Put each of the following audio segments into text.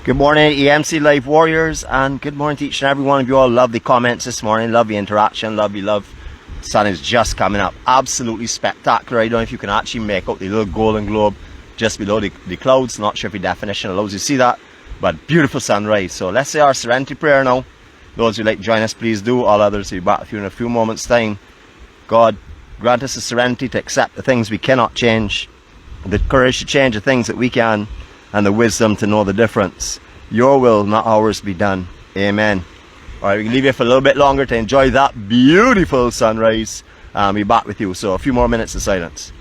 Good morning, EMC Live Warriors, and good morning to each and every one of you all. Love the comments this morning, love the interaction, love. The sun is just coming up. Absolutely spectacular. I don't know if you can actually make out the little golden globe just below the clouds. Not sure if your definition allows you to see that, but beautiful sunrise. So let's say our Serenity Prayer now. Those who'd like to join us, please do. All others will be back with you in a few moments' time. God, grant us the serenity to accept the things we cannot change, the courage to change the things that we can, and the wisdom to know the difference. Your will, not ours, be done. Amen. Alright, we can leave you for a little bit longer to enjoy that beautiful sunrise. I'll be back with you. So a few more minutes of silence.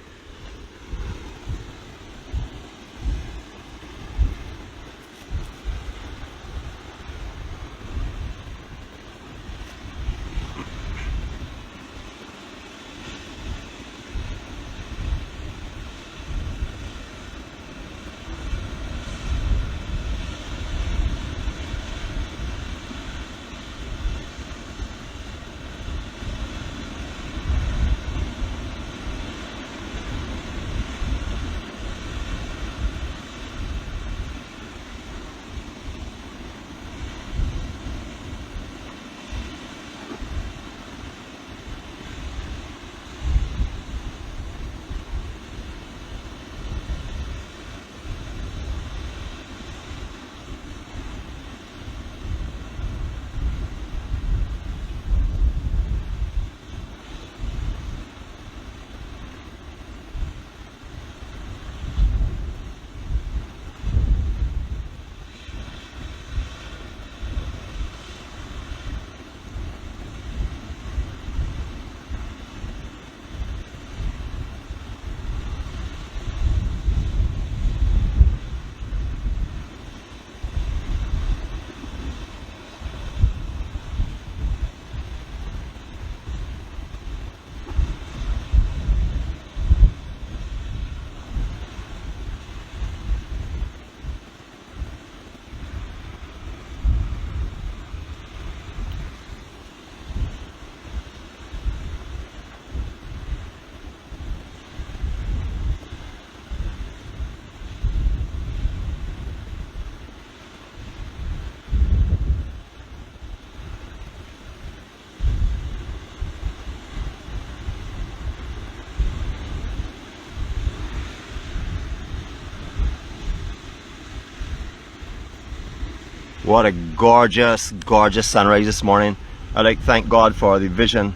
What a gorgeous, gorgeous sunrise this morning. I'd like to thank God for the vision,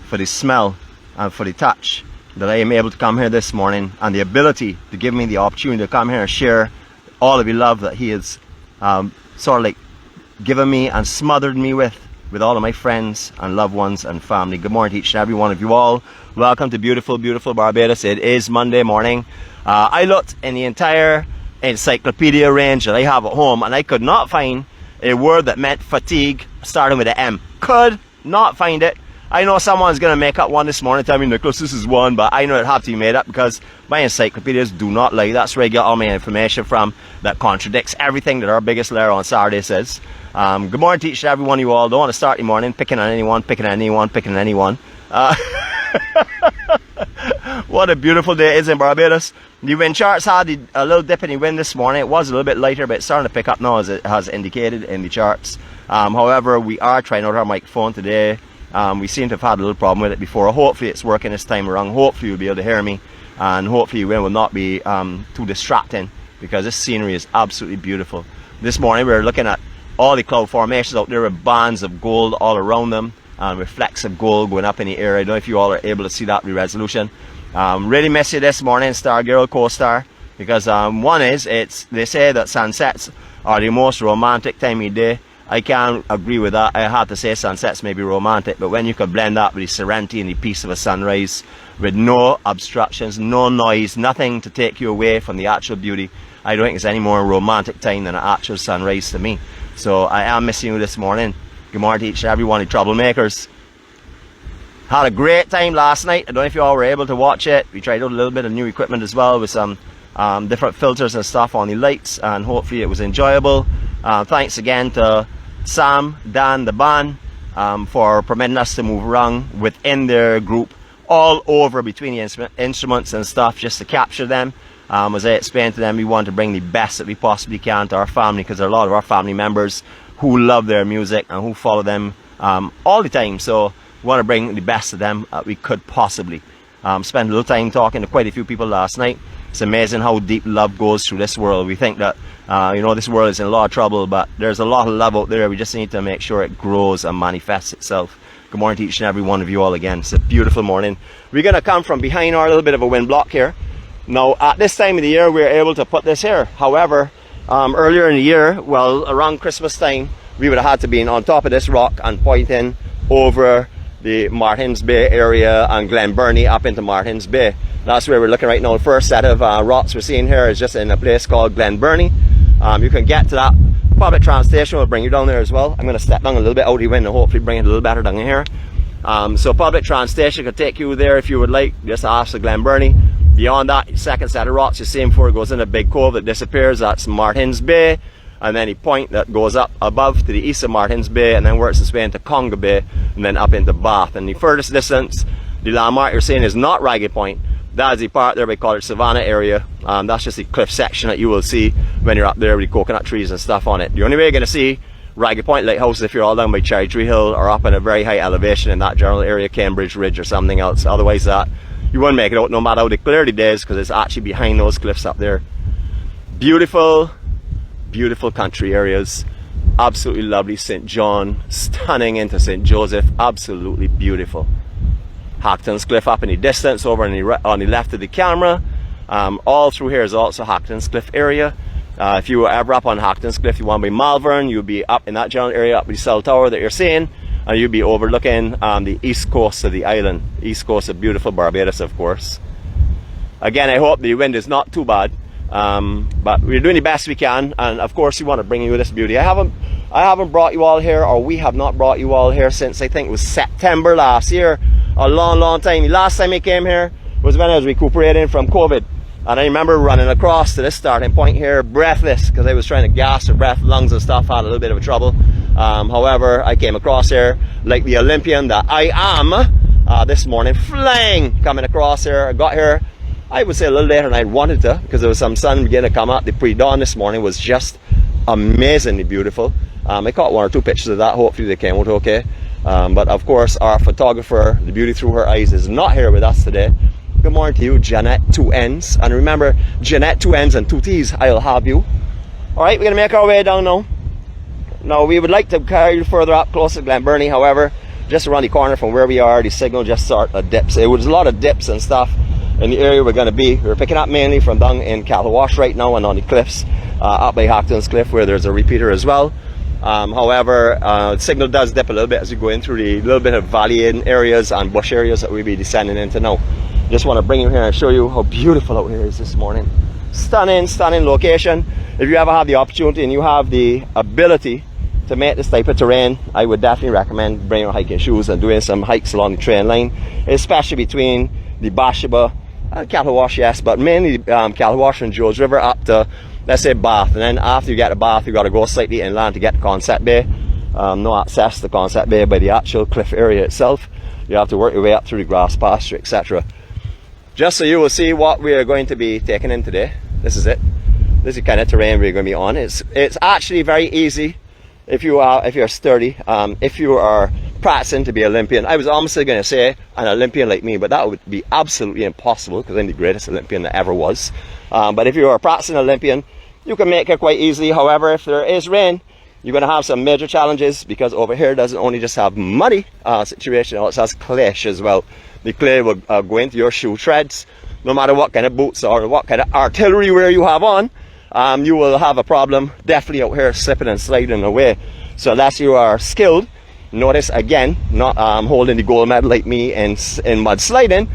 for the smell, and for the touch that I am able to come here this morning, and the ability to give me the opportunity to come here and share all of the love that He has sort of like given me and smothered me with all of my friends and loved ones and family. Good morning to each and every one of you all. Welcome to beautiful, beautiful Barbados. It is Monday morning. I looked in the entire encyclopedia range that I have at home, and I could not find a word that meant fatigue starting with an M. Could not find it. I know someone's going to make up one this morning, tell me, Nicholas, this is one, but I know it had to be made up because my encyclopedias do not lie. That's where I get all my information from that contradicts everything that our biggest layer on Saturday says. Good morning to each and every one of you all. Don't want to start the morning picking on anyone, What a beautiful day it is in Barbados. The wind charts had a little dip in the wind this morning. It was a little bit lighter, but it's starting to pick up now, as it has indicated in the charts. However, we are trying out our microphone today. We seem to have had a little problem with it before. Hopefully it's working this time around. Hopefully you'll be able to hear me, and hopefully the wind will not be too distracting, because this scenery is absolutely beautiful. This morning we were looking at all the cloud formations out there with bands of gold all around them, and reflexive gold going up in the air. I don't know if you all are able to see that with resolution. Really miss you this morning, Star Girl, Co-Star, because one is, they say that sunsets are the most romantic time of day. I can't agree with that. I had to say sunsets may be romantic, but when you can blend that with the serenity and the peace of a sunrise, with no obstructions, no noise, nothing to take you away from the actual beauty, I don't think there's any more romantic time than an actual sunrise to me. So I am missing you this morning. Good morning to each and every one of the troublemakers. Had a great time last night. I don't know if you all were able to watch it. We tried out a little bit of new equipment as well, with some different filters and stuff on the lights, and hopefully it was enjoyable. Thanks again to Sam, Dan, the band, for permitting us to move around within their group all over between the instruments and stuff, just to capture them. As I explained to them, we want to bring the best that we possibly can to our family, because there are a lot of our family members who love their music and who follow them all the time. So we want to bring the best of them that we could possibly. Spent a little time talking to quite a few people last night. It's amazing how deep love goes through this world. We think that you know, this world is in a lot of trouble, but there's a lot of love out there. We just need to make sure it grows and manifests itself. Good morning to each and every one of you all again. It's a beautiful morning. We're going to come from behind our little bit of a wind block here. Now, at this time of the year, we're able to put this here. However, earlier in the year, well, around Christmas time, we would have had to be on top of this rock and pointing over the Martins Bay area and Glen Burnie up into Martins Bay. That's where we're looking right now. The first set of rocks we're seeing here is just in a place called Glen Burnie. You can get to that. Public transportation will bring you down there as well. I'm going to step down a little bit out of the wind and hopefully bring it a little better down here. So public transportation could take you there if you would like. Just ask the Glen Burnie. Beyond that, second set of rocks you see before it goes in a big cove that disappears. That's Martins Bay. And then a point that goes up above to the east of Martins Bay and then works its way into 𝐭𝐝 Bay and then up into Bath. And the furthest distance, the landmark you're seeing is not 𝗣𝗘𝗘 Point. That is the part there we call it Savannah area. That's just the cliff section that you will see when you're up there with the coconut trees and stuff on it. The only way you're going to see 𝗣𝗘𝗘 Point Lighthouse is if you're all down by Cherry Tree Hill or up in a very high elevation in that general area, Cambridge Ridge or something else. Otherwise that you won't make it out no matter how clear the day is, because it's actually behind those cliffs up there. Beautiful, beautiful country areas. Absolutely lovely. St. John, stunning into St. Joseph, absolutely beautiful. Hacton's Cliff up in the distance over on the left of the camera. All through here is also Hacton's Cliff area. If you were ever up on Hacton's Cliff, you want to be Malvern, you'll be up in that general area, up the cell tower that you're seeing, and you'll be overlooking the east coast of the island. East coast of beautiful Barbados, of course. Again, I hope the wind is not too bad, but we're doing the best we can, and of course we want to bring you this beauty. I haven't brought you all here, or we have not brought you all here since I think it was September last year. A long time. The last time I came here was when I was recuperating from COVID, and I remember running across to this starting point here breathless because I was trying to gas for breath, lungs and stuff. Had a little bit of trouble. However, I came across here like the Olympian that I am this morning, flying coming across here. I got here, I would say, a little later than I wanted to, because there was some sun beginning to come up. The pre-dawn this morning was just amazingly beautiful. I caught one or two pictures of that. Hopefully they came out okay. But of course, our photographer, the beauty through her eyes, is not here with us today. Good morning to you, Jeanette, 2 N's. And remember, Jeanette, 2 N's and 2 T's, I'll have you. Alright, we're going to make our way down now. Now, we would like to carry you further up, close to Glen Burnie. However, just around the corner from where we are, the signal just sort of dips. It was a lot of dips and stuff in the area we're going to be. We're picking up mainly from down in Calwash right now and on the cliffs up by Hacton's Cliff, where there's a repeater as well. However, the signal does dip a little bit as we go in through the little bit of valley areas and bush areas that we'll be descending into now. Just want to bring you here and show you how beautiful out here is this morning. Stunning, stunning location. If you ever have the opportunity and you have the ability to make this type of terrain, I would definitely recommend bringing your hiking shoes and doing some hikes along the train line, especially between the Bathsheba and Calwash, yes, but mainly Calwash and Joes River up to, let's say, Bath. And then after you get to Bath, you got to go slightly inland to get to 𝐶𝗏𝗃 Bay. No access to 𝐶𝗏𝗃 Bay by the actual cliff area itself. You have to work your way up through the grass pasture, etc. Just so you will see what we are going to be taking in today. This is it. This is the kind of terrain we're going to be on. It's actually very easy if you're sturdy. If you are practicing to be Olympian, I was almost going to say an Olympian like me, but that would be absolutely impossible because I'm the greatest Olympian that ever was. But if you are a practicing Olympian, you can make it quite easily. However, if there is rain, you're going to have some major challenges, because over here doesn't only just have muddy situation, it also has clay as well. The clay will go into your shoe treads. No matter what kind of boots or what kind of artillery wear you have on, you will have a problem definitely out here slipping and sliding away. So unless you are skilled, notice again, not holding the gold medal like me in mud sliding,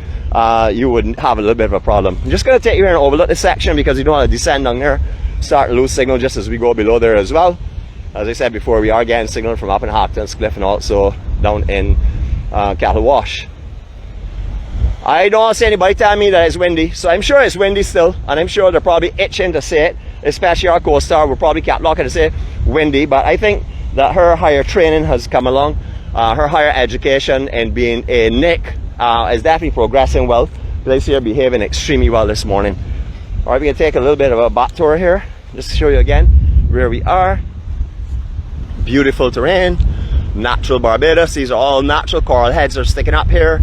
you would have a little bit of a problem. I'm just going to take you here and overlook this section because you don't want to descend down there, start to lose signal just as we go below there as well. As I said before, we are getting signal from up in Hacton's Cliff and also down in Calwash. I don't see anybody telling me that it's windy, so I'm sure it's windy still, and I'm sure they're probably itching to say it, especially our co-star will probably kept locking to say windy, but I think that her higher training has come along. Her higher education and being a NIC is definitely progressing well. I see her behaving extremely well this morning. Alright, we're going to take a little bit of a back tour here, just to show you again where we are. Beautiful terrain, natural Barbados. These are all natural coral heads that are sticking up here.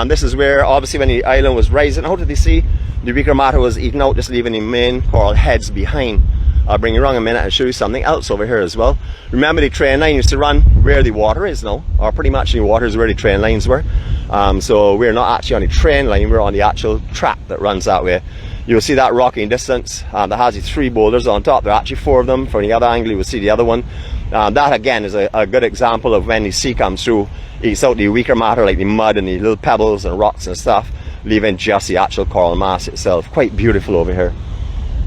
This is where, obviously, when the island was rising out of the sea, the 𝗣𝗍𝗏𝗏 was eaten out, just leaving the main coral heads behind. I'll bring you around a minute and show you something else over here as well. Remember, the train line used to run where the water is now, or pretty much the water is where the train lines were. So we're not actually on the train line, we're on the actual track that runs that way. You'll see that rocky in distance that has the 3 boulders on top. There are actually 4 of them. From the other angle you will see the other one. That again is a good example of when the sea comes through, eats out the weaker matter like the mud and the little pebbles and rocks and stuff, leaving just the actual coral mass itself. Quite beautiful over here.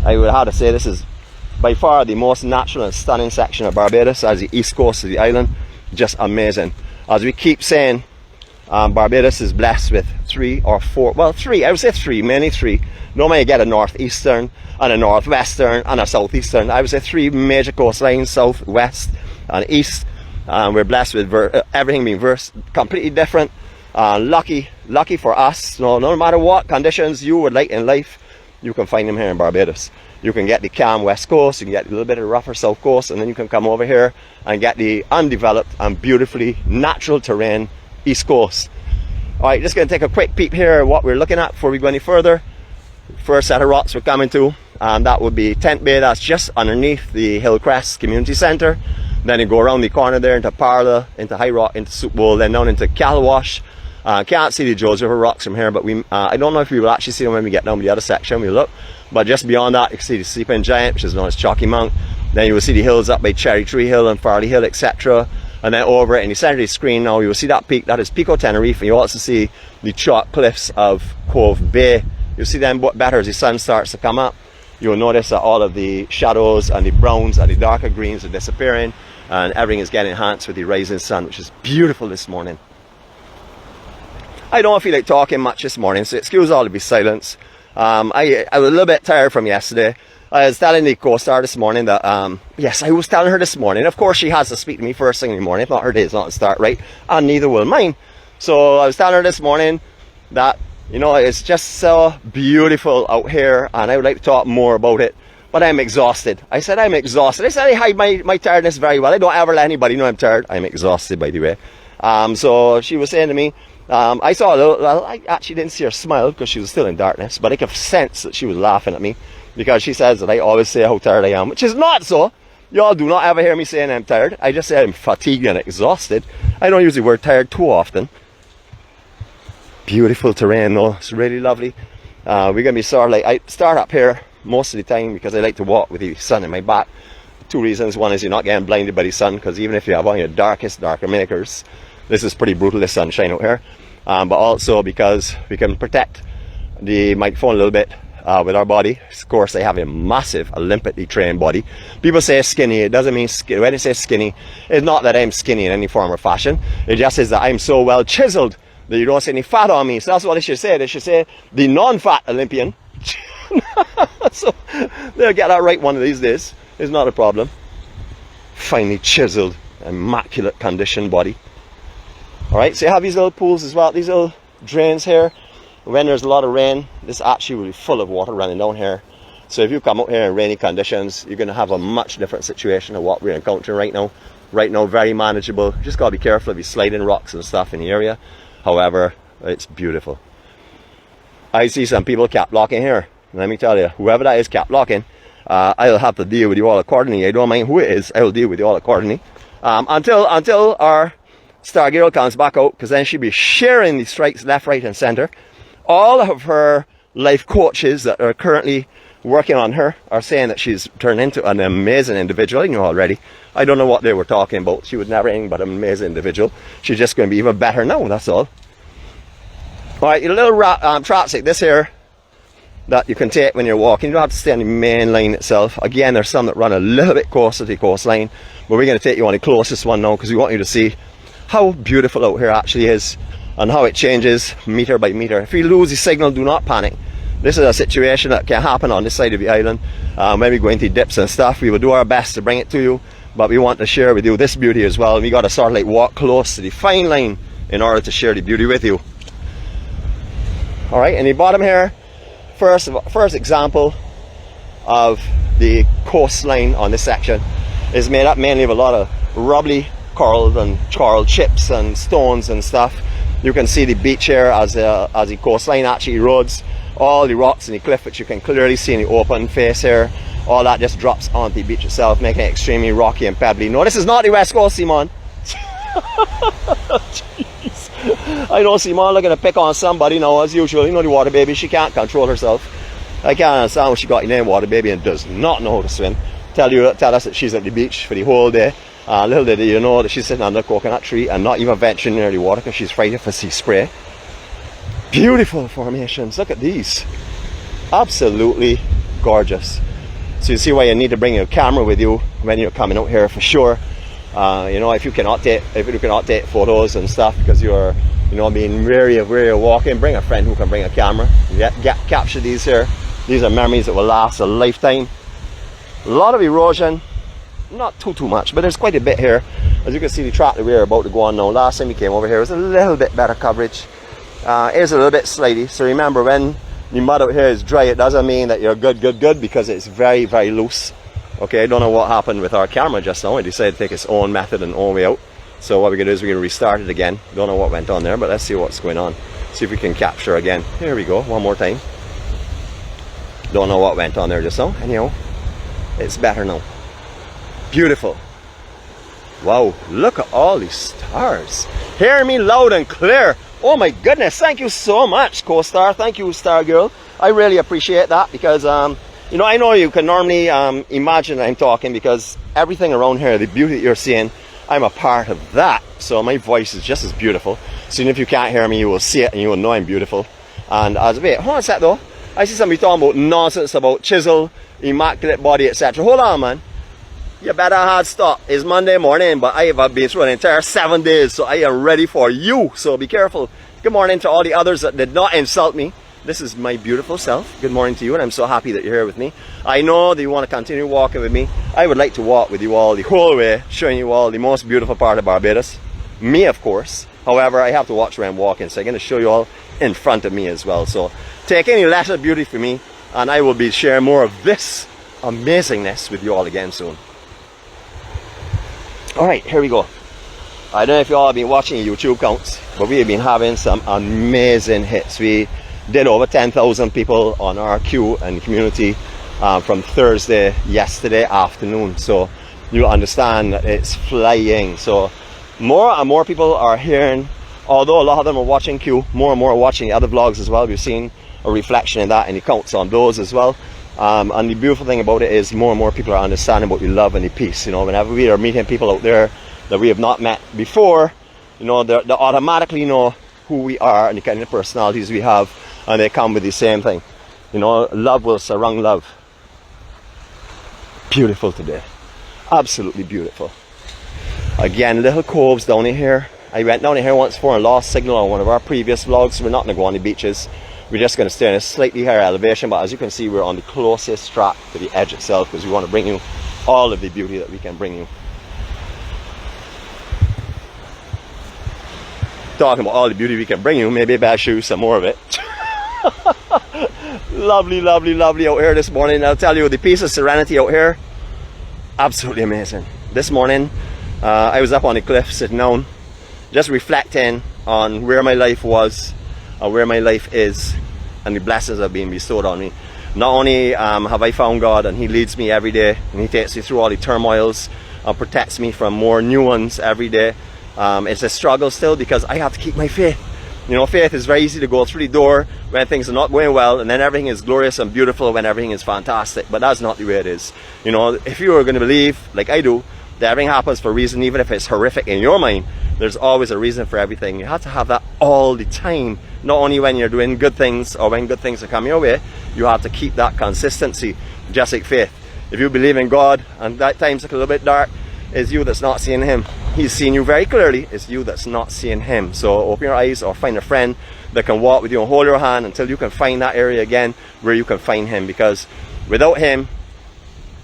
I would have to say this is by far the most natural and stunning section of Barbados, as the east coast of the island. Just amazing. As we keep saying, Barbados is blessed with 3 or 4, well 3, I would say 3, mainly 3. Normally you get a northeastern and a northwestern and a southeastern. I would say 3 major coastlines, south, west and east. We're blessed with everything being completely different. Lucky for us, no matter what conditions you would like in life, you can find them here in Barbados. You can get the calm west coast, you can get a little bit of the rougher south coast, and then you can come over here and get the undeveloped and beautifully natural terrain east coast. Alright, just going to take a quick peep here at what we're looking at before we go any further. First set of rocks we're coming to, and that would be Tent Bay. That's just underneath the Hillcrest Community Centre. Then you go around the corner there into Parla, into High Rock, into Soup Bowl, then down into Calwash. Can't see the George River rocks from here, but I don't know if we will actually see them when we get down to the other section. We'll look. But just beyond that, you can see the Sleeping Giant, which is known as Chalky Monk. Then you will see the hills up by Cherry Tree Hill and Farley Hill, etc. And then over in the center of the screen now, you will see that peak. That is Pico Tenerife, and you also see the chalk cliffs of Cove Bay. You'll see them better as the sun starts to come up. You'll notice that all of the shadows and the browns and the darker greens are disappearing, and everything is getting enhanced with the rising sun, which is beautiful this morning. I don't feel like talking much this morning, so excuse all the silence. I was a little bit tired from yesterday. I was telling the co-star this morning that, yes, I was telling her this morning, of course she has to speak to me first thing in the morning, if not her day's not to start right, and neither will mine. So I was telling her this morning that, you know, it's just so beautiful out here, and I would like to talk more about it, but I'm exhausted. I said I'm exhausted. I said I hide my tiredness very well. I don't ever let anybody know I'm tired. I'm exhausted, by the way. So she was saying to me, I saw a little, well, I actually didn't see her smile because she was still in darkness, but I could sense that she was laughing at me because she says that I always say how tired I am, which is not so. Y'all do not ever hear me saying I'm tired. I just say I'm fatigued and exhausted. I don't use the word tired too often. Beautiful terrain though, it's really lovely. We're going to be sort of like, I start up here most of the time because I like to walk with the sun in my back. 2 reasons. One is you're not getting blinded by the sun, because even if you have on your darker makers, this is pretty brutal, this sunshine out here. But also because we can protect the microphone a little bit with our body. Of course, I have a massive Olympically trained body. People say skinny. It doesn't mean skinny. When they say skinny, it's not that I'm skinny in any form or fashion. It just is that I'm so well chiseled that you don't see any fat on me. So that's what they should say. They should say the non-fat Olympian. So they'll get that right one of these days. It's not a problem. Finely chiseled, immaculate conditioned body. Alright, so you have these little pools as well, these little drains here. When there's a lot of rain, this actually will be full of water running down here. So if you come out here in rainy conditions, you're going to have a much different situation than what we're encountering right now. Right now, very manageable. Just got to be careful of these sliding rocks and stuff in the area. However, it's beautiful. I see some people cap locking here. Let me tell you, whoever that is cap locking, I'll have to deal with you all accordingly. I don't mind who it is, I'll deal with you all accordingly. Until our star girl comes back out, because then she'll be sharing the strikes left, right and center. All of her life coaches that are currently working on her are saying that she's turned into an amazing individual. You know already. I don't know what they were talking about. She was never anything but an amazing individual. She's just going to be even better now, that's all. Alright, a little traps like this here that you can take when you're walking. You don't have to stay on the main line itself. Again, there's some that run a little bit closer to the coastline, but we're going to take you on the closest one now because we want you to see how beautiful out here actually is and how it changes meter by meter. If you lose the signal, do not panic. This is a situation that can happen on this side of the island. When we go into dips and stuff, we will do our best to bring it to you, but we want to share with you this beauty as well. We got to sort of like walk close to the fine line in order to share the beauty with you. Alright, in the bottom here, first example of the coastline on this section is made up mainly of a lot of rubbly coral and coral chips and stones and stuff. You can see the beach here as the coastline actually erodes. All the rocks and the cliff, which you can clearly see in the open face here, all that just drops onto the beach itself, making it extremely rocky and pebbly. No, this is not the West Coast, Simon. Jeez. I know Simon looking to pick on somebody now, as usual. You know the water baby, she can't control herself. I can't understand when she got the name water baby and does not know how to swim. Tell us that she's at the beach for the whole day. Little did you know that she's sitting under a coconut tree and not even venturing near the water because she's frightened for sea spray. Beautiful formations. Look at these. Absolutely gorgeous. So you see why you need to bring your camera with you when you're coming out here for sure. You know, if you cannot take photos and stuff because you're, you know, being wary of where you're walking, bring a friend who can bring a camera. Capture these here. These are memories that will last a lifetime. A lot of erosion, not too much, but there's quite a bit here. As you can see, the track that we're about to go on now. Last time we came over here was a little bit better coverage. It's a little bit slidey, so remember, when the mud out here is dry, it doesn't mean that you're good, because it's very loose. Okay, I don't know what happened with our camera just now. It decided to take its own method and own way out. So what we're gonna do is we're gonna restart it again. Don't know what went on there, but let's see what's going on. See if we can capture again. Here we go, one more time. Don't know what went on there just now. Anyhow, it's better now. Beautiful. Wow, look at all these stars. Hear me loud and clear. Oh my goodness, thank you so much, co-star. Thank you, Star Girl. I really appreciate that because, you know, I know you can normally imagine I'm talking because everything around here, the beauty that you're seeing, I'm a part of that. So my voice is just as beautiful. So even if you can't hear me, you will see it and you will know I'm beautiful. And wait, hold on a sec though. I see somebody talking about nonsense about chisel, immaculate body, etc. Hold on, man. You better hard stop. It's Monday morning, but I have been through an entire 7 days, so I am ready for you. So be careful. Good morning to all the others that did not insult me. This is my beautiful self. Good morning to you, and I'm so happy that you're here with me. I know that you want to continue walking with me. I would like to walk with you all the whole way, showing you all the most beautiful part of Barbados. Me, of course. However, I have to watch where I'm walking, so I'm going to show you all in front of me as well. So take any lesser beauty from me, and I will be sharing more of this amazingness with you all again soon. Alright, here we go. I don't know if you all have been watching YouTube counts, but we have been having some amazing hits. We did over 10,000 people on our queue and community from Thursday, yesterday afternoon. So you understand that it's flying. So more and more people are hearing, although a lot of them are watching Q, more and more are watching the other vlogs as well. We've seen a reflection in that and the counts on those as well. And the beautiful thing about it is more and more people are understanding about the love and the peace. You know, whenever we are meeting people out there that we have not met before, you know, they automatically know who we are and the kind of personalities we have, and they come with the same thing. You know, love will surround love. Beautiful today. Absolutely beautiful. Again, little coves down in here. I went down in here once before and lost signal on one of our previous vlogs. We're not going to go on the beaches. We're just going to stay in a slightly higher elevation, but as you can see, we're on the closest track to the edge itself because we want to bring you all of the beauty that we can bring you. Talking about all the beauty we can bring you, maybe I'll show you some more of it. Lovely, lovely, lovely out here this morning. I'll tell you, the piece of serenity out here, absolutely amazing. This morning, I was up on the cliff sitting down, just reflecting on where my life was, where my life is, and the blessings that have been bestowed on me. Not only have I found God and He leads me every day and He takes me through all the turmoils and protects me from more new ones every day. It's a struggle still because I have to keep my faith. You know, faith is very easy to go through the door when things are not going well, and then everything is glorious and beautiful when everything is fantastic. But that's not the way it is. You know, if you are going to believe, like I do, that everything happens for a reason, even if it's horrific in your mind, there's always a reason for everything. You have to have that all the time. Not only when you're doing good things or when good things are coming your way, you have to keep that consistency, just like faith. If you believe in God and that times look a little bit dark, it's you that's not seeing Him. He's seeing you very clearly. It's you that's not seeing Him. So open your eyes or find a friend that can walk with you and hold your hand until you can find that area again where you can find Him. Because without Him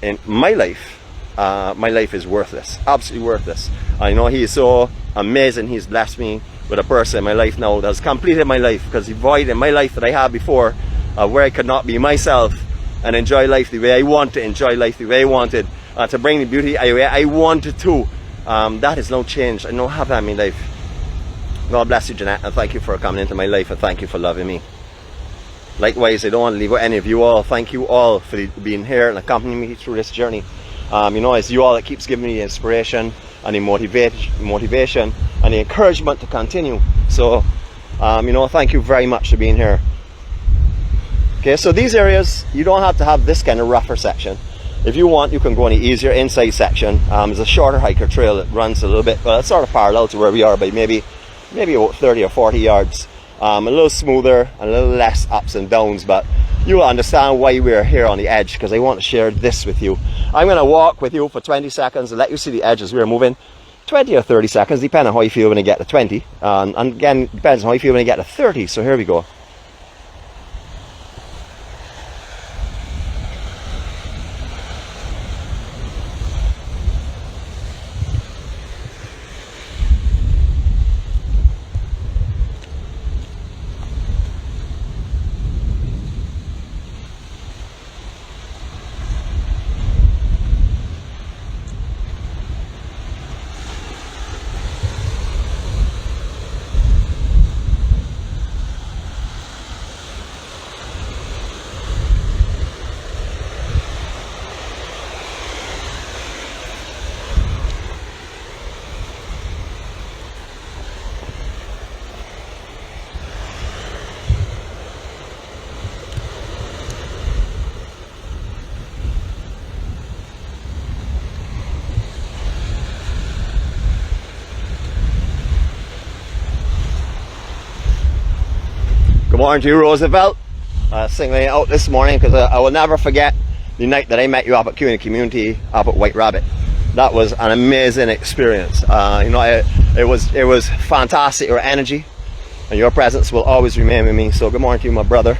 in my life is worthless, absolutely worthless. I know He is so amazing. He's blessed me with a person in my life now that's completed my life, because the void in my life that I had before, where I could not be myself, and enjoy life the way I want to enjoy life the way I wanted, to bring the beauty I wanted to. That is no change and no habit in my life. God bless you, Jeanette, and thank you for coming into my life, and thank you for loving me. Likewise, I don't want to leave with any of you all. Thank you all for being here and accompanying me through this journey. You know, it's you all that keeps giving me the inspiration and the motivation and the encouragement to continue. So, you know, thank you very much for being here. Okay, so these areas, you don't have to have this kind of rougher section. If you want, you can go in the easier inside section. There's a shorter hiker trail that runs a little bit, well, it's sort of parallel to where we are by maybe about 30 or 40 yards. A little smoother and a little less ups and downs, but you will understand why we're here on the edge, because I want to share this with you. I'm going to walk with you for 20 seconds and let you see the edge as we're moving. 20 or 30 seconds, depending on how you feel when you get to 20. And again, depends on how you feel when you get to 30. So here we go. Good morning to you, Roosevelt. Singling out this morning because I will never forget the night that I met you up at 𝐐𝐻 Community up at White Rabbit. That was an amazing experience. You know, it was fantastic. Your energy and your presence will always remain with me. So good morning to you, my brother.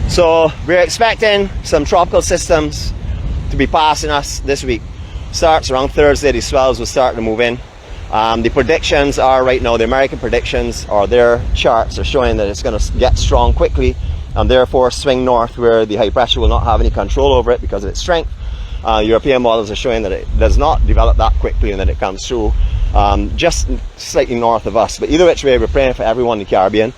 So we're expecting some tropical systems to be passing us this week. Starts around Thursday, the swells will start to move in. The predictions are right now, the American predictions or their charts are showing that it's going to get strong quickly and therefore swing north, where the high pressure will not have any control over it because of its strength. European models are showing that it does not develop that quickly and that it comes through just slightly north of us. But either which way, we're praying for everyone in the Caribbean.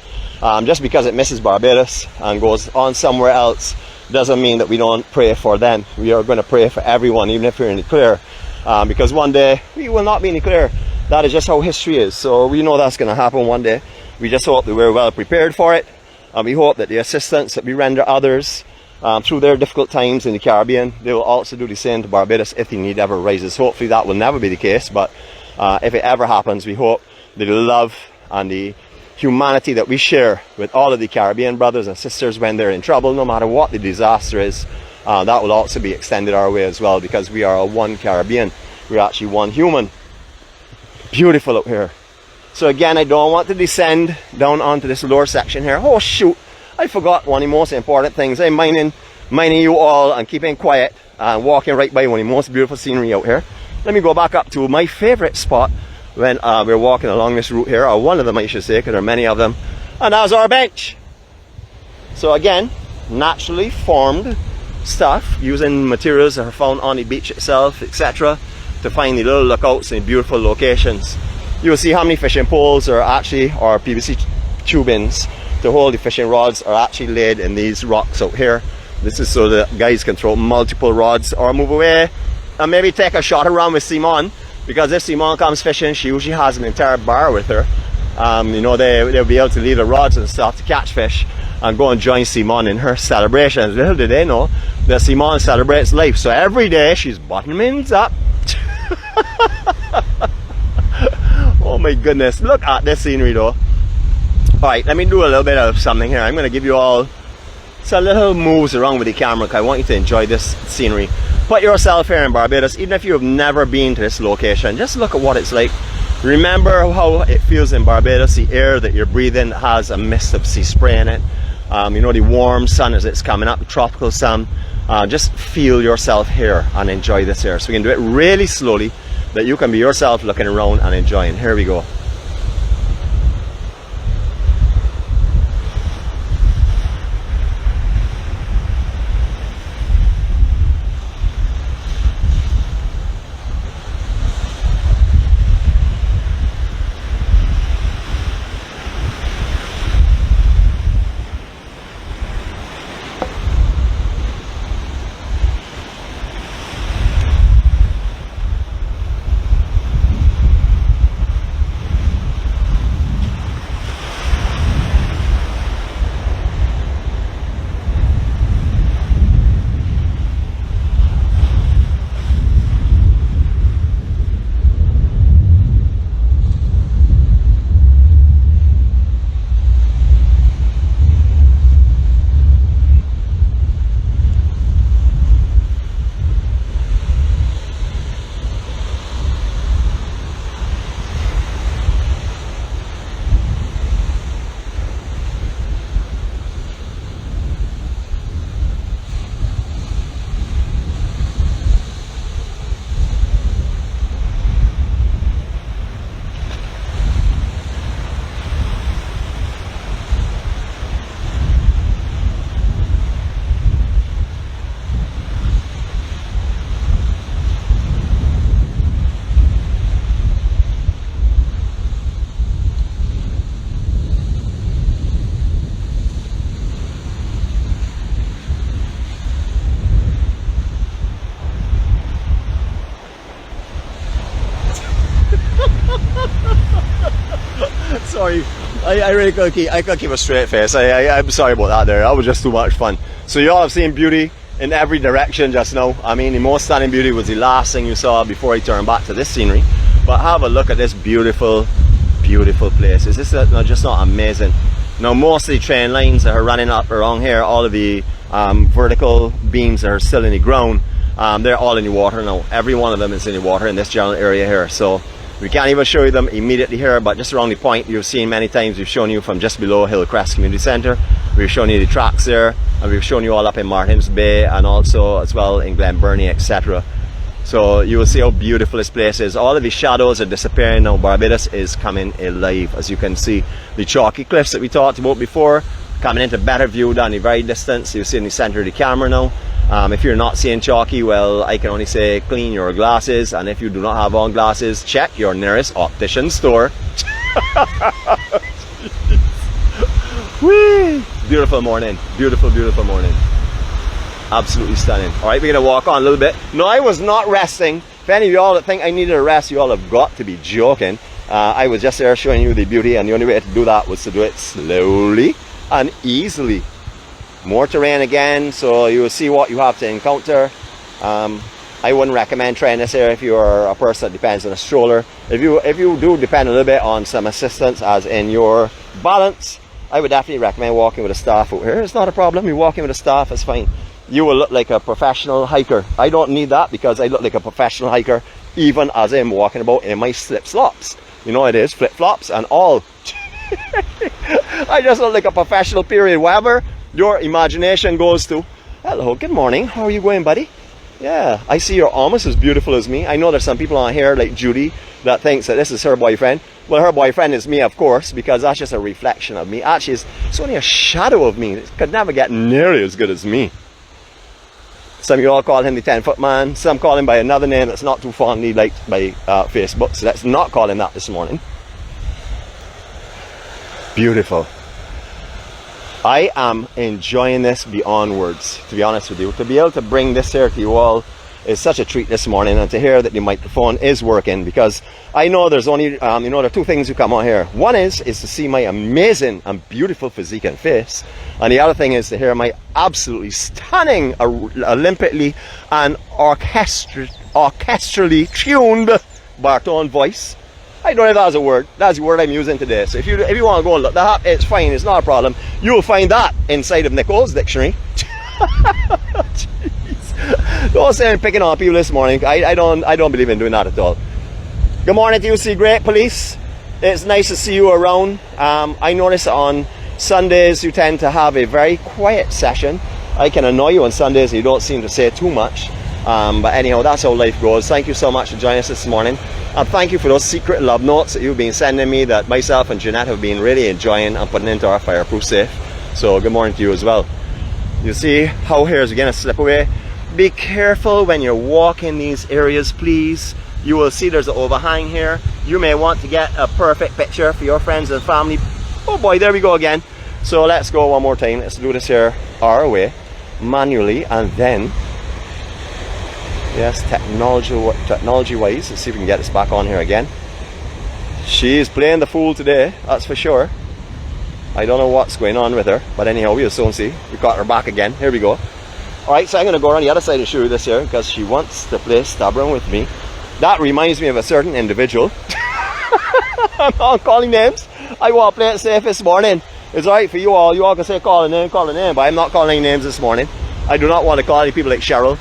Just because it misses Barbados and goes on somewhere else doesn't mean that we don't pray for them. We are going to pray for everyone, even if we're in the clear, because one day we will not be in the clear. That is just how history is. So we know that's going to happen one day. We just hope that we're well prepared for it. And we hope that the assistance that we render others through their difficult times in the Caribbean, they will also do the same to Barbados if the need ever rises. Hopefully that will never be the case, but if it ever happens, we hope that the love and the humanity that we share with all of the Caribbean brothers and sisters when they're in trouble, no matter what the disaster is, that will also be extended our way as well, because we are a one Caribbean. We're actually one human. Beautiful out here. So again, I don't want to descend down onto this lower section here. Oh shoot, I forgot one of the most important things. I'm minding you all and keeping quiet and walking right by one of the most beautiful scenery out here. Let me go back up to my favorite spot when we're walking along this route here, or one of them I should say, because there are many of them, and that's our bench. So again, naturally formed stuff using materials that are found on the beach itself, etc., to find the little lookouts in beautiful locations. You will see how many fishing poles are actually, or PVC tubings to hold the fishing rods, are actually laid in these rocks out here. This is so that guys can throw multiple rods or move away and maybe take a shot around with Simone, because if Simone comes fishing, she usually has an entire bar with her. You know, they'll be able to leave the rods and stuff to catch fish and go and join Simone in her celebrations. Little do they know that Simone celebrates life. So every day she's bottomings up. Oh my goodness, look at this scenery though. Alright, let me do a little bit of something here. I'm going to give you all some little moves around with the camera because I want you to enjoy this scenery. Put yourself here in Barbados, even if you have never been to this location, just look at what it's like. Remember how it feels in Barbados. The air that you're breathing has a mist of sea spray in it. You know, the warm sun as it's coming up, the tropical sun. Just feel yourself here and enjoy this air. So we can do it really slowly, that you can be yourself looking around and enjoying. Here we go. Sorry, I really couldn't keep a straight face. I'm sorry about that there. That was just too much fun. So you all have seen beauty in every direction just now. I mean, the most stunning beauty was the last thing you saw before he turned back to this scenery. But have a look at this beautiful, beautiful place. Is this just not amazing? Now, most of the train lines that are running up around here, all of the vertical beams that are still in the ground, they're all in the water now. Every one of them is in the water in this general area here. So we can't even show you them immediately here, but just around the point you've seen many times. We've shown you from just below Hillcrest Community Centre. We've shown you the tracks there, and we've shown you all up in Martins Bay and also as well in Glen Burnie, etc. So you will see how beautiful this place is. All of the shadows are disappearing now. Barbados is coming alive. As you can see, the chalky cliffs that we talked about before coming into better view down the very distance. You see in the center of the camera now. If you're not seeing chalky, well, I can only say clean your glasses, and if you do not have on glasses, check your nearest optician store. Whee! Beautiful morning, beautiful, beautiful morning. Absolutely stunning. All right, we're gonna walk on a little bit. No, I was not resting. If any of y'all that think I needed a rest, you all have got to be joking. I was just there showing you the beauty, and the only way to do that was to do it slowly and easily. More terrain again, so you will see what you have to encounter. I wouldn't recommend trying this here if you are a person that depends on a stroller. If you do depend a little bit on some assistance as in your balance, I would definitely recommend walking with a staff out here. It's not a problem. You're walking with a staff, it's fine. You will look like a professional hiker. I don't need that because I look like a professional hiker even as I'm walking about in my slip-flops. You know it is, flip-flops and all. I just look like a professional, period. Wherever your imagination goes to. Hello, good morning. How are you going, buddy? Yeah, I see you're almost as beautiful as me. I know there's some people on here like Judy that thinks that this is her boyfriend. Well, her boyfriend is me, of course, because that's just a reflection of me. Actually, it's only a shadow of me. It could never get nearly as good as me. Some of you all call him the 10-foot man. Some call him by another name that's not too fondly liked by Facebook. So let's not call him that this morning. Beautiful. I am enjoying this beyond words, to be honest with you. To be able to bring this here to you all is such a treat this morning, and to hear that the microphone is working, because I know there's only, there are two things you come on here. One is to see my amazing and beautiful physique and face, and the other thing is to hear my absolutely stunning, Olympically and orchestrally tuned baritone voice. I don't know if that's a word. That's the word I'm using today. So if you want to go and look that up, it's fine. It's not a problem. You'll find that inside of Nicole's dictionary. Don't say I'm picking on people this morning. I don't believe in doing that at all. Good morning to you, see great police. It's nice to see you around. I notice on Sundays you tend to have a very quiet session. I can annoy you on Sundays and you don't seem to say too much. But anyhow, that's how life goes. Thank you so much for joining us this morning. And thank you for those secret love notes that you've been sending me that myself and Jeanette have been really enjoying and putting into our fireproof safe. So good morning to you as well. You see how hairs are going to slip away. Be careful when you're walking these areas, please. You will see there's an overhang here. You may want to get a perfect picture for your friends and family. Oh boy, there we go again. So let's go one more time. Let's do this here our way, manually, and then yes, technology wise, let's see if we can get this back on here again. She's playing the fool today, that's for sure. I don't know what's going on with her, but anyhow, we'll soon see. We got her back again. Here we go. Alright, so I'm going to go around the other side and show you this here, because she wants to play stubborn with me. That reminds me of a certain individual. I'm not calling names. I want to play it safe this morning. It's alright for you all. You all can say call a name, but I'm not calling any names this morning. I do not want to call any people like Cheryl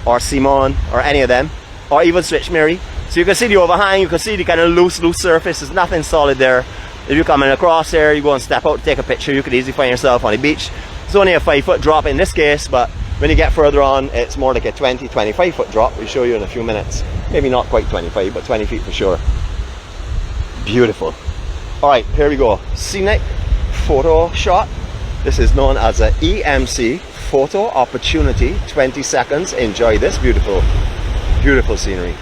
or Simone or any of them, or even Switch Mary. So you can see the overhang, you can see the kind of loose surface. There's nothing solid there. If you're coming across here, you go and step out to take a picture, you could easily find yourself on the beach. It's only a 5-foot drop in this case, but when you get further on, it's more like a 20-25 foot drop. We'll show you in a few minutes. Maybe not quite 25, but 20 feet for sure. Beautiful. Alright, here we go. Scenic photo shot. This is known as a EMC photo opportunity. 20 seconds. Enjoy this beautiful, beautiful scenery.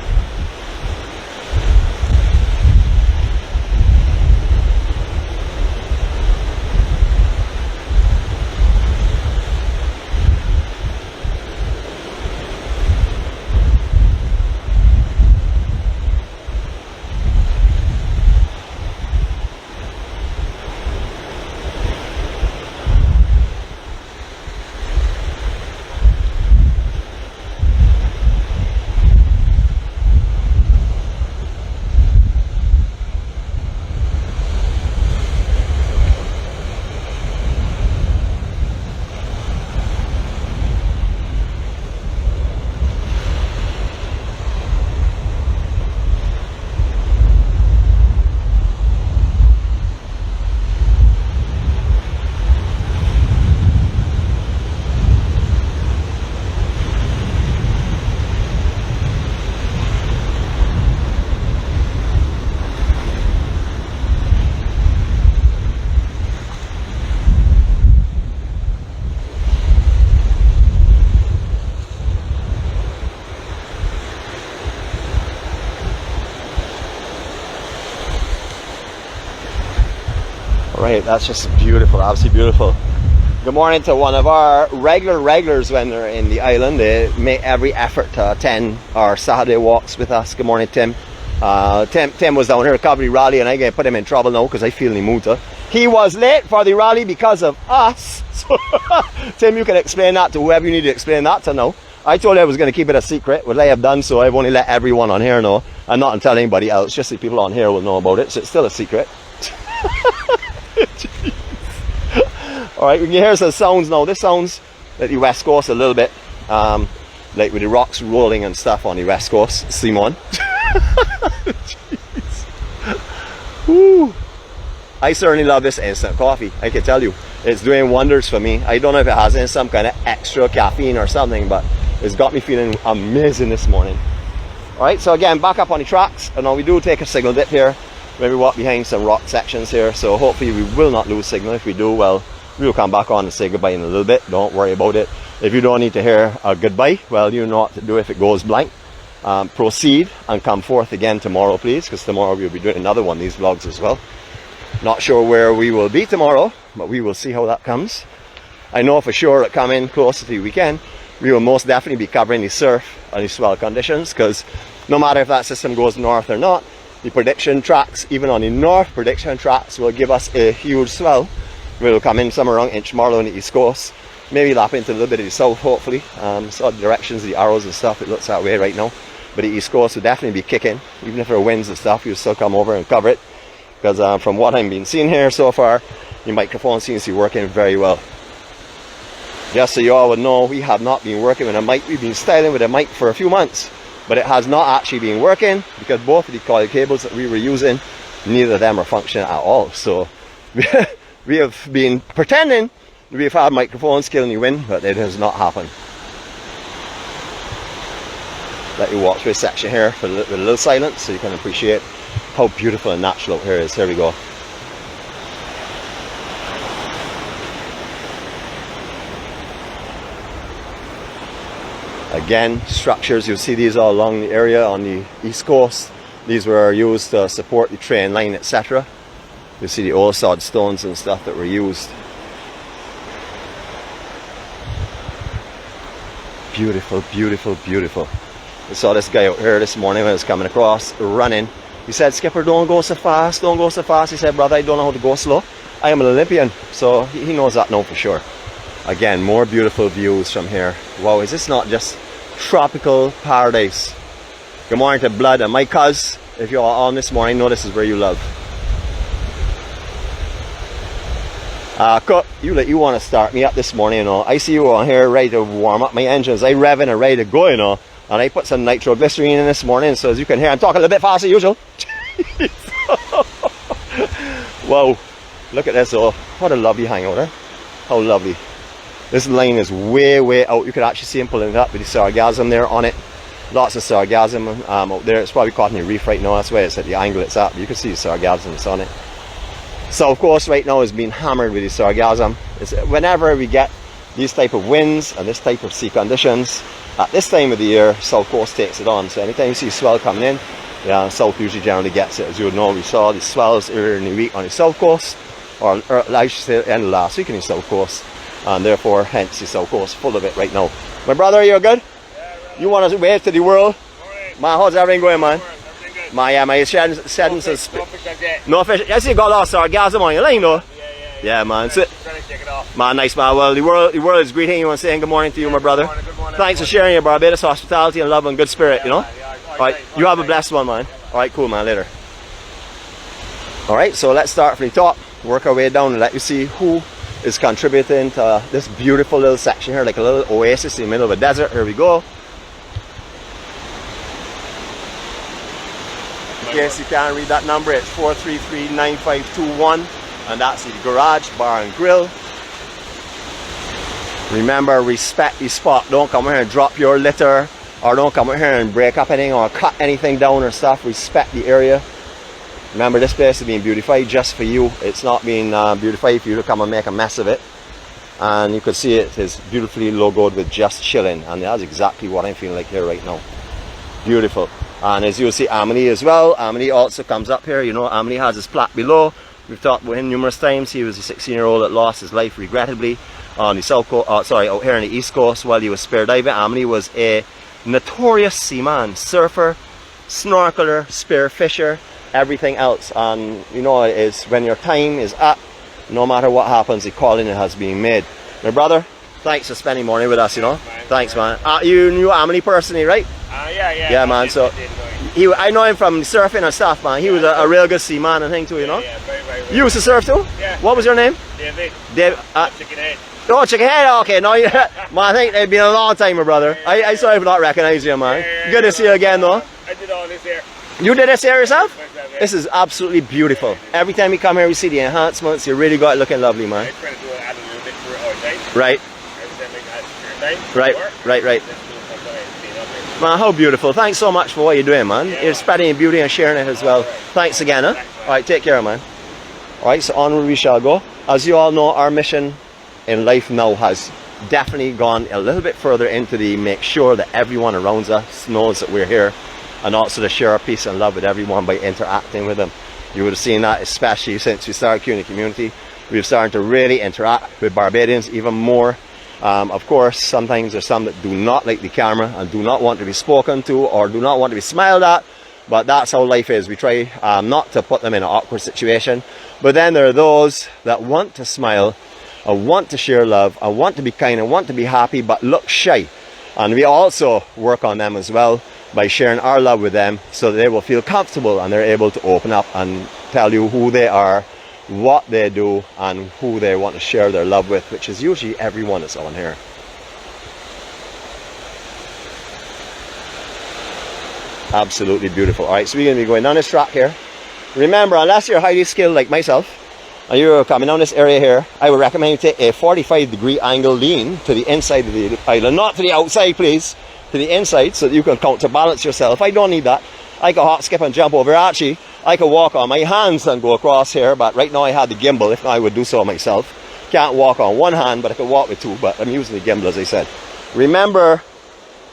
Alright, that's just beautiful, absolutely beautiful. Good morning to one of our regulars when they're in the island. They make every effort to attend our Saturday walks with us. Good morning, Tim. Tim was down here at Cavalry Rally, and I get put him in trouble now because I feel in the mood to. He was late for the rally because of us. So, Tim, you can explain that to whoever you need to explain that to now. I told you I was going to keep it a secret. Well, I have done so. I've only let everyone on here know. I'm not telling anybody else. Just the people on here will know about it. So it's still a secret. Alright, we can hear some sounds now. This sounds like the West Coast a little bit. Like with the rocks rolling and stuff on the West Coast. Simon. Woo. I certainly love this instant coffee. I can tell you. It's doing wonders for me. I don't know if it has in some kind of extra caffeine or something, but it's got me feeling amazing this morning. Alright, so again, back up on the tracks. And now we do take a signal dip here. Maybe walk behind some rock sections here. So hopefully we will not lose signal. If we do, well, we'll come back on and say goodbye in a little bit. Don't worry about it. If you don't need to hear a goodbye, well, you know what to do if it goes blank. Proceed and come forth again tomorrow, please, because tomorrow we'll be doing another one of these vlogs as well. Not sure where we will be tomorrow, but we will see how that comes. I know for sure that coming closer to the weekend, we will most definitely be covering the surf and the swell conditions, because no matter if that system goes north or not, the prediction tracks, even on the north prediction tracks, will give us a huge swell. We'll come in somewhere around Inchmarlow on the east coast, maybe lap into a little bit of the south, hopefully. So the directions, the arrows and stuff, it looks that way right now. But the east coast will definitely be kicking. Even if there are winds and stuff, you'll still come over and cover it. Because from what I've been seeing here so far, the microphone seems to be working very well. Just so you all would know, we have not been working with a mic. We've been styling with a mic for a few months, but it has not actually been working because both of the coil cables that we were using, neither of them are functioning at all. So we have been pretending we've had microphones killing the wind, but it has not happened. Let you walk through a section here with a little silence so you can appreciate how beautiful and natural out here is. Here we go. Again, structures, you'll see these all along the area on the east coast. These were used to support the train line, etc. You'll see the old sod stones and stuff that were used. Beautiful, beautiful, beautiful. I saw this guy out here this morning when I was coming across, running. He said, "Skipper, don't go so fast, don't go so fast." He said, "Brother, I don't know how to go slow. I am an Olympian." So he knows that now for sure. Again, more beautiful views from here. Wow, is this not just tropical paradise? Good morning to Blood and my cuz. If you're on this morning, know this is where you love. Cook, you want to start me up this morning, you know. I see you on here ready to warm up my engines. I revving and ready to go, you know. And I put some nitroglycerine in this morning, so as you can hear, I'm talking a little bit faster than usual. Wow, look at this, oh, what a lovely hangout, eh? How lovely. This line is way, way out. You could actually see him pulling it up with the sargassum there on it. Lots of sargassum out there. It's probably caught in the reef right now, that's why it's at the angle it's at. But you can see the sargassum that's on it. South Coast right now is being hammered with the sargassum. Whenever we get these type of winds and this type of sea conditions, at this time of the year, South Coast takes it on. So anytime you see swell coming in, yeah, South usually generally gets it. As you would know, we saw the swells earlier in the week on the South Coast, or I should say end of last week on the South Coast, and therefore hence the South Coast full of it right now. My brother, you're good? Yeah, right. You want to wave to the world? Right. Man, how's everything going, man? Everything good. My shedding some no fish. I see you got a lot of sargassum on your line though. Yeah, man. So, man, nice man. Well, the world is greeting you and saying good morning to you, my brother. Good morning, thanks for sharing your Barbados hospitality and love and good spirit, you know. Alright, you have a blessed one, man. Alright, cool, man. Later. Alright, so let's start from the top, work our way down and let you see who is contributing to this beautiful little section here, like a little oasis in the middle of a desert. Here we go. In case you can't read that number, it's 433-9521. And that's the garage, bar and grill. Remember, respect the spot. Don't come here and drop your litter, or don't come here and break up anything or cut anything down or stuff. Respect the area. Remember, this place is being beautified just for you. It's not being beautified for you to come and make a mess of it. And you can see it is beautifully logoed with just chilling, and that's exactly what I'm feeling like here right now. Beautiful. And as you'll see, 𝗲𝗍𝗲 as well. 𝗲𝗍𝗲 also comes up here. You know, 𝗲𝗍𝗲 has his plaque below. We've talked about him numerous times. He was a 16-year-old that lost his life regrettably on the south coast, out here on the east coast while he was spear diving. He was a notorious seaman, surfer, snorkeler, spear fisher, everything else. And you know, it is when your time is up, no matter what happens, the calling has been made. My brother, thanks for spending morning with us, you know. Thanks, man. You knew Amelie personally, right? Yeah, man. So I know him from surfing and stuff, man. He was a real good seaman and thing too, you know. Very you used to surf too? Yeah. What was your name? David. 𝗣𝗟𝗘𝗔𝗦𝗃. Oh, 𝗣𝗟𝗘𝗔𝗦𝗃. Okay, no, man, I think it's been a long time, my brother. I sorry for not recognizing you, man. Good to see you again, though. I did all this here. You did this here yourself? This is absolutely beautiful. Every time you come here, we see the enhancements. You really got it looking lovely, man. I try to add a little bit for our time. Right. Right. Man, how beautiful. Thanks so much for what you're doing, man. You're spreading beauty and sharing it as well. Thanks again, huh? Alright, take care, man. Alright, so onward we shall go. As you all know, our mission in life now has definitely gone a little bit further into the make sure that everyone around us knows that we're here, and also to share our peace and love with everyone by interacting with them. You would have seen that, especially since we started here in the community. We've started to really interact with Barbadians even more. Of course, sometimes there's some that do not like the camera and do not want to be spoken to or do not want to be smiled at, but that's how life is. We try not to put them in an awkward situation. But then there are those that want to smile and want to share love and want to be kind and want to be happy but look shy. And we also work on them as well by sharing our love with them so that they will feel comfortable and they're able to open up and tell you who they are, what they do, and who they want to share their love with, which is usually everyone that's on here. Absolutely beautiful. Alright, so we're going to be going down this track here. Remember, unless you're highly skilled like myself and you're coming down this area here, I would recommend you take a 45-degree angle lean to the inside of the island, not to the outside, please, to the inside, so that you can counterbalance yourself. I don't need that. I can hop, skip and jump over. Actually, I can walk on my hands and go across here, but right now I had the gimbal. If not, I would do so myself. Can't walk on one hand, but I can walk with two, but I'm using the gimbal, as I said. Remember,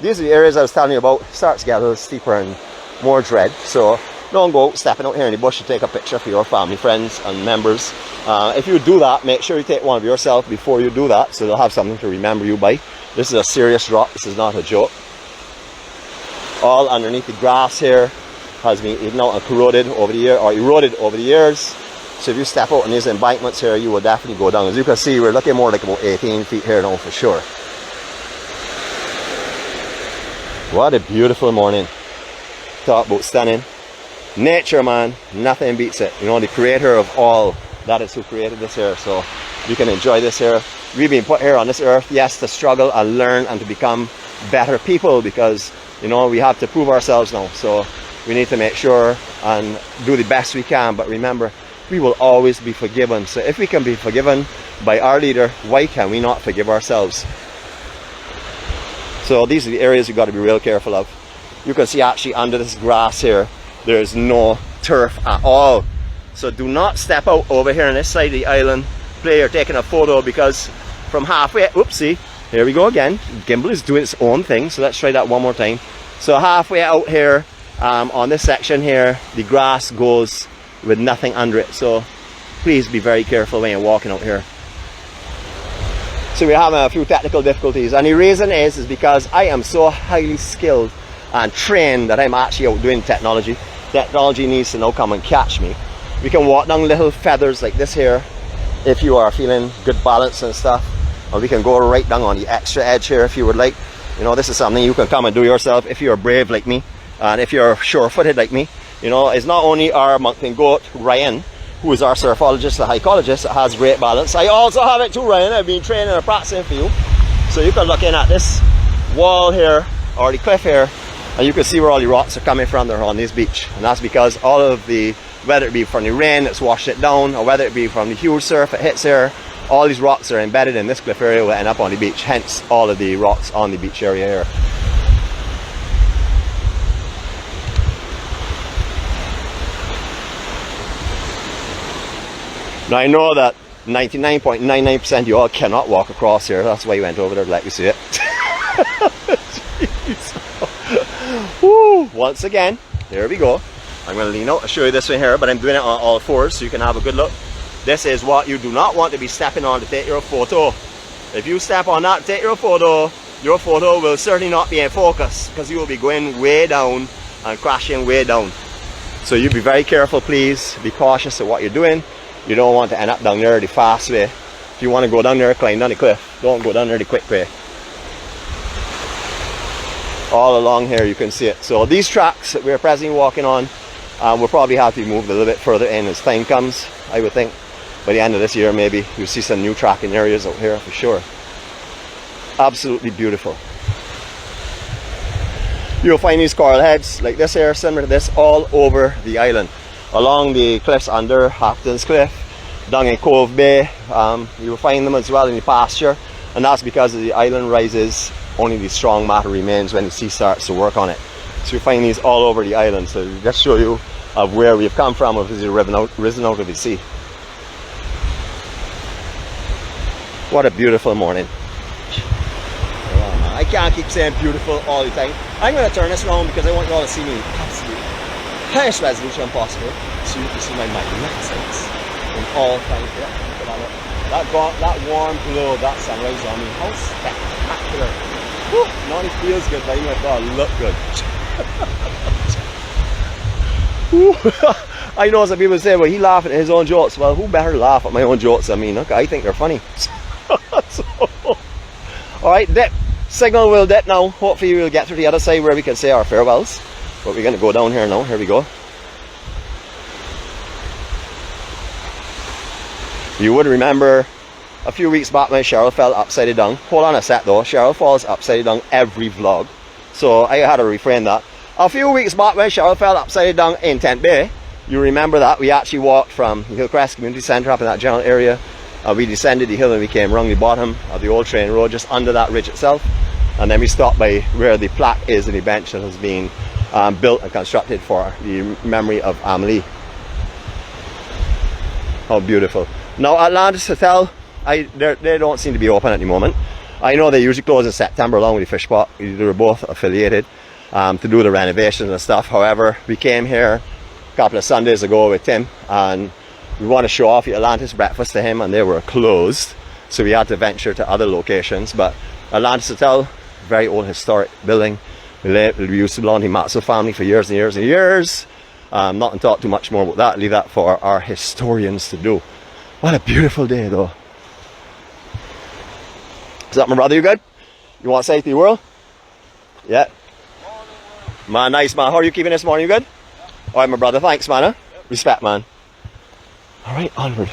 these are the areas I was telling you about. It starts to get a little steeper and more dread, so don't go stepping out here in the bush to take a picture for your family, friends and members. If you do that, make sure you take one of yourself before you do that, so they'll have something to remember you by. This is a serious drop. This is not a joke. All underneath the grass here has been eaten out and corroded over the year, or eroded over the years. So if you step out on these embankments here, you will definitely go down. As you can see, we're looking more like about 18 feet here now for sure. What a beautiful morning. Talk about stunning. Nature, man, nothing beats it. You know, the creator of all, that is who created this here. So you can enjoy this here. We've been put here on this earth, yes, to struggle and learn and to become better people, because, you know, we have to prove ourselves now. So we need to make sure and do the best we can. But remember, we will always be forgiven. So if we can be forgiven by our leader, why can we not forgive ourselves? So these are the areas you've got to be real careful of. You can see actually under this grass here, there's no turf at all. So do not step out over here on this side of the island, play or taking a photo, because from halfway, oopsie, here we go again. Gimbal is doing its own thing, so let's try that one more time. So halfway out here, on this section here, the grass goes with nothing under it. So please be very careful when you're walking out here. So we're having a few technical difficulties, and the reason is because I am so highly skilled and trained that I'm actually out doing technology. Technology needs to now come and catch me. We can walk down little feathers like this here if you are feeling good balance and stuff, or we can go right down on the extra edge here if you would like. You know, this is something you can come and do yourself if you're brave like me, and if you're sure-footed like me. You know, it's not only our mountain goat Ryan, who is our surfologist, the haikologist, that has great balance. I also have it too, Ryan. I've been training and practicing for you. So you can look in at this wall here, or the cliff here, and you can see where all the rocks are coming from. They're on this beach, and that's because all of the, whether it be from the rain that's washed it down, or whether it be from the huge surf that hits here, all these rocks are embedded in this cliff area, will end up on the beach, hence all of the rocks on the beach area here. Now I know that 99.99% of you all cannot walk across here. That's why you went over there to let you see it. Woo, once again, there we go. I'm going to lean out to show you this one here, but I'm doing it on all fours so you can have a good look. This is what you do not want to be stepping on to take your photo. If you step on that to take your photo will certainly not be in focus because you will be going way down and crashing way down. So you be very careful, please. Be cautious of what you're doing. You don't want to end up down there the fast way. If you want to go down there, climb down the cliff. Don't go down there the quick way. All along here you can see it. So these tracks that we're presently walking on will probably have to be moved a little bit further in as time comes. I would think by the end of this year maybe you'll see some new tracking areas out here for sure. Absolutely beautiful. You'll find these coral heads like this here, similar to this, all over the island. Along the cliffs under Hafton's Cliff, down in Cove Bay, you'll find them as well in the pasture, and that's because the island rises, only the strong matter remains when the sea starts to work on it. So you find these all over the island. So just show you of where we've come from, of the risen out of the sea. What a beautiful morning. I can't keep saying beautiful all the time. I'm going to turn this around because I want you all to see me absolutely highest resolution possible, so you can see my magnificence in all time. Yeah, that warm glow of that sunrise on me, how spectacular. Whew, not only feels good, but even my God, look good. I know some people say, well, he laughing at his own jokes. Well, who better laugh at my own jokes than me? Look, I think they're funny. Alright, dip. Signal will dip now. Hopefully we'll get to the other side where we can say our farewells. But we're going to go down here now. Here we go. You would remember a few weeks back when Cheryl fell upside down. Hold on a sec though. Cheryl falls upside down every vlog, so I had to refrain that. A few weeks back when Cheryl fell upside down in Tent Bay, you remember that we actually walked from Hillcrest Community Centre up in that general area. We descended the hill and we came round the bottom of the old train road just under that ridge itself, and then we stopped by where the plaque is and the bench that has been built and constructed for the memory of Amelie. How beautiful. Now Atlantis Hotel, they don't seem to be open at the moment. I know they usually close in September along with the fish pot. They're both affiliated to do the renovations and stuff. However, we came here a couple of Sundays ago with Tim and we want to show off the Atlantis breakfast to him, and they were closed, so we had to venture to other locations. But Atlantis Hotel, very old historic building. We used to belong to the Matzo family for years and years and years. Not to talk too much more about that, leave that for our historians to do. What a beautiful day though. Is that my brother? You good? You want to say to the world? Yeah. Man, nice man. How are you keeping this morning? You good? Yeah. Alright my brother, thanks man. Huh? Yep. Respect man. Alright, onward.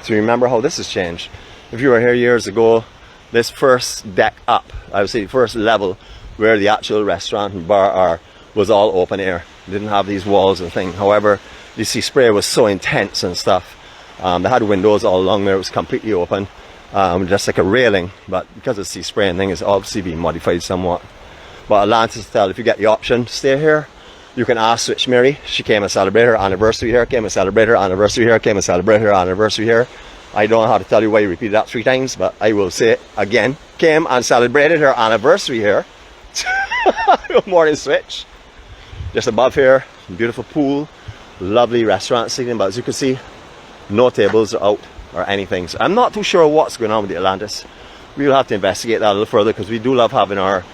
So remember how this has changed. If you were here years ago, this first deck up, I would say the first level where the actual restaurant and bar are, was all open air. It didn't have these walls and things. However, the sea spray was so intense and stuff. They had windows all along there. It was completely open, just like a railing. But because of sea spray and thing, it's obviously been modified somewhat. But Atlantis Hotel, if you get the option to stay here, you can ask Switch Mary. She came and celebrated her anniversary here, came and celebrated her anniversary here, came and celebrated her anniversry here. I don't know how to tell you why you repeated that 3 times, but I will say it again. Came and celebrated her anniversary here. Good morning, Switch. Just above here, beautiful pool, lovely restaurant seating, but as you can see, no tables are out or anything. So I'm not too sure what's going on with the Atlantis. We'll have to investigate that a little further because we do love having our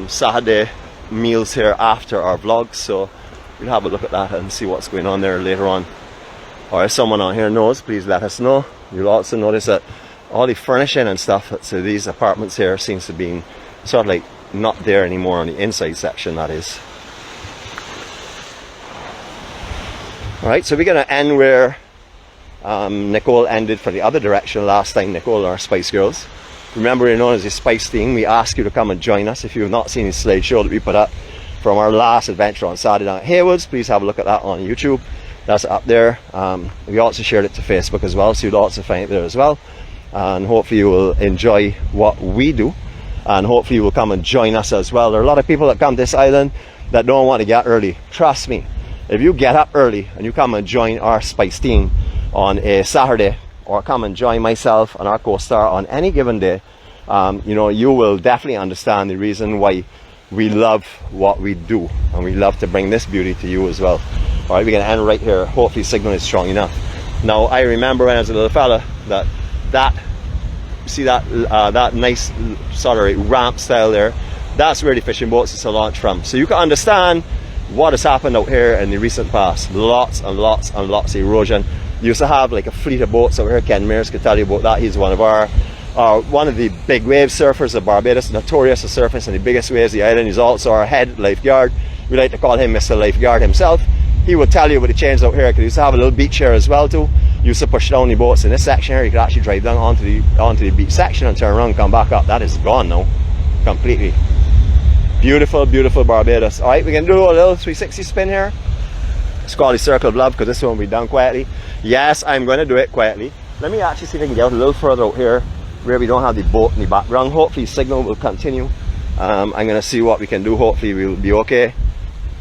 Saturday meals here after our vlogs, so we'll have a look at that and see what's going on there later on. Or if someone on here knows, please let us know. You'll also notice that all the furnishing and stuff to these apartments here seems to be sort of like not there anymore on the inside section, that is. Alright, so we're going to end where Nicole ended for the other direction last time, Nicole, our Spice Girls. Remember, we're known as the Spice Team. We ask you to come and join us. If you have not seen the slideshow that we put up from our last adventure on Saturday night at 𝐥𝐢𝐯𝐿, please have a look at that on YouTube. That's up there. We also shared it to Facebook as well, so you'll also find it there as well. And hopefully you will enjoy what we do, and hopefully you will come and join us as well. There are a lot of people that come to this island that don't want to get early. Trust me, if you get up early and you come and join our Spice Team on a Saturday, or come and join myself and our co-star on any given day, you know, you will definitely understand the reason why we love what we do, and we love to bring this beauty to you as well. All right, we're going to end right here. Hopefully signal is strong enough. Now, I remember when I was a little fella that see that nice sort of ramp style there, that's where the fishing boats are launched from. So you can understand what has happened out here in the recent past. Lots and lots and lots of erosion. You used to have like a fleet of boats out here. Ken Mears could tell you about that. He's one of the big wave surfers of Barbados, notorious for surfing some of the biggest waves of the island. He's also our head lifeguard. We like to call him Mr. Lifeguard himself. He would tell you about the change out here, because he used to have a little beach here as well too. You used to push down the boats in this section here. You could actually drive down onto the beach section and turn around and come back up. That is gone now, completely. Beautiful, beautiful Barbados. All right, we're gonna do a little 360 spin here. It's called the Circle of Love, because this one will be done quietly. Yes, I'm going to do it quietly. Let me actually see if I can get out a little further out here where we don't have the boat in the background. Hopefully signal will continue. I'm going to see what we can do. Hopefully we'll be okay.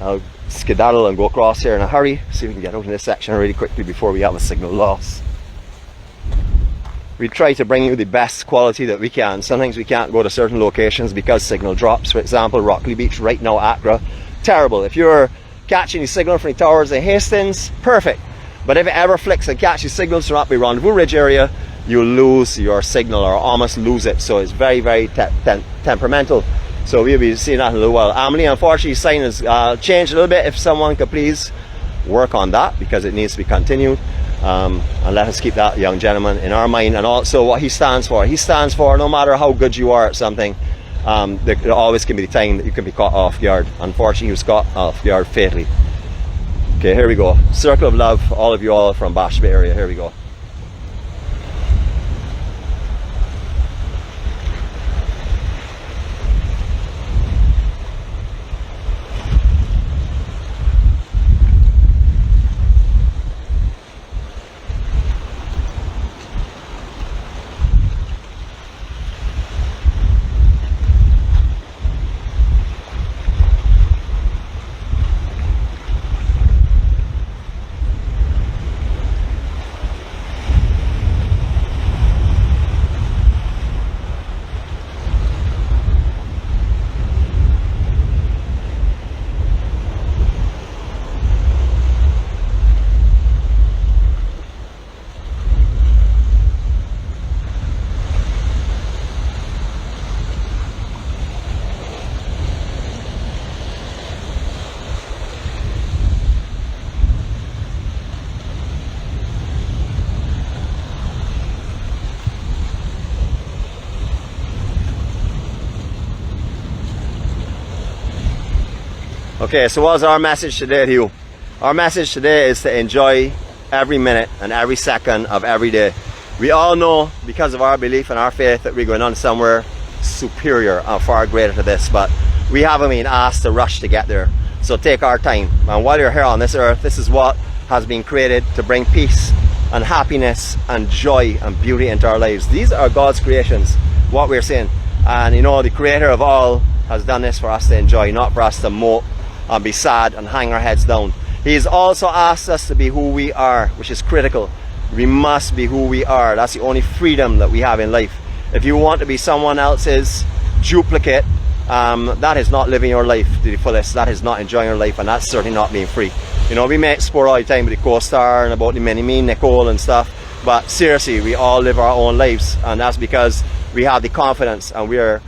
I'll skedaddle and go across here in a hurry. See if we can get out in this section really quickly before we have a signal loss. We try to bring you the best quality that we can. Sometimes we can't go to certain locations because signal drops. For example, Rockley Beach right now, Accra, terrible. If you're catching the signal from the towers in Hastings, perfect. But if it ever flicks and catches signals from up the Rendezvous Ridge area, you lose your signal, or almost lose it. So it's very, very temperamental. So we'll be seeing that in a little while. Emily, unfortunately, sign has changed a little bit. If someone could please work on that, because it needs to be continued. And let us keep that young gentleman in our mind, and also what he stands for. He stands for, no matter how good you are at something, there always can be the time that you can be caught off guard. Unfortunately, he was caught off guard fatally. Okay, here we go. Circle of Love, all of you all from Bathsheba area. Here we go. Okay, so what's our message today to you? Our message today is to enjoy every minute and every second of every day. We all know, because of our belief and our faith, that we're going on somewhere superior and far greater to this, but we haven't been asked to rush to get there. So take our time, and while you're here on this earth, this is what has been created to bring peace and happiness and joy and beauty into our lives. These are God's creations, what we're saying. And you know, the creator of all has done this for us to enjoy, not for us to mope and be sad and hang our heads down. He's also asked us to be who we are, which is critical. We must be who we are. That's the only freedom that we have in life. If you want to be someone else's duplicate, that is not living your life to the fullest. That is not enjoying your life, and that's certainly not being free. You know, we make sport all the time with the co-star and about the 𝗍𝗍 and stuff, but seriously, we all live our own lives, and that's because we have the confidence and we're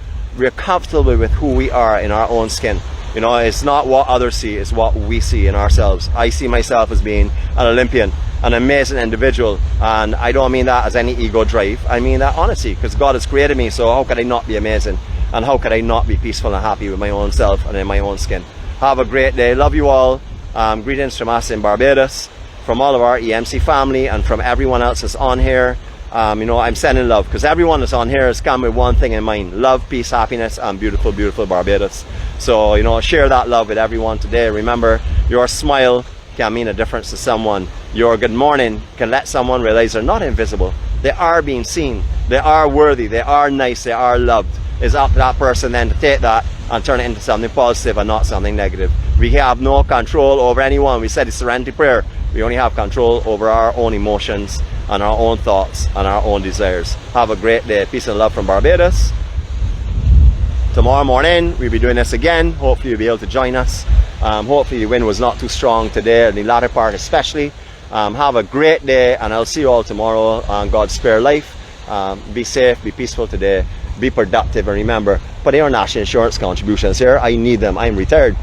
comfortable with who we are in our own skin. You know, it's not what others see, it's what we see in ourselves. I see myself as being an Olympian, an amazing individual, and I don't mean that as any ego drive. I mean that honestly, because God has created me, so how could I not be amazing? And how could I not be peaceful and happy with my own self and in my own skin? Have a great day. Love you all. Greetings from us in Barbados, from all of our EMC family, and from everyone else that's on here. You know, I'm sending love, because everyone that's on here has come with one thing in mind: love, peace, happiness, and beautiful, beautiful Barbados. So, you know, share that love with everyone today. Remember, your smile can mean a difference to someone. Your good morning can let someone realize they're not invisible. They are being seen. They are worthy. They are nice. They are loved. It's up to that person then to take that and turn it into something positive and not something negative. We have no control over anyone. We said it's Serenity Prayer. We only have control over our own emotions and our own thoughts and our own desires. Have a great day. Peace and love from Barbados. tomorrow morning we'll be doing this again. Hopefully you'll be able to join us. Hopefully the wind was not too strong today, in the latter part especially. Have a great day, and I'll see you all tomorrow on God's spare life. Be safe, be peaceful today, be productive, and remember, put your national insurance contributions here. I need them. I'm retired.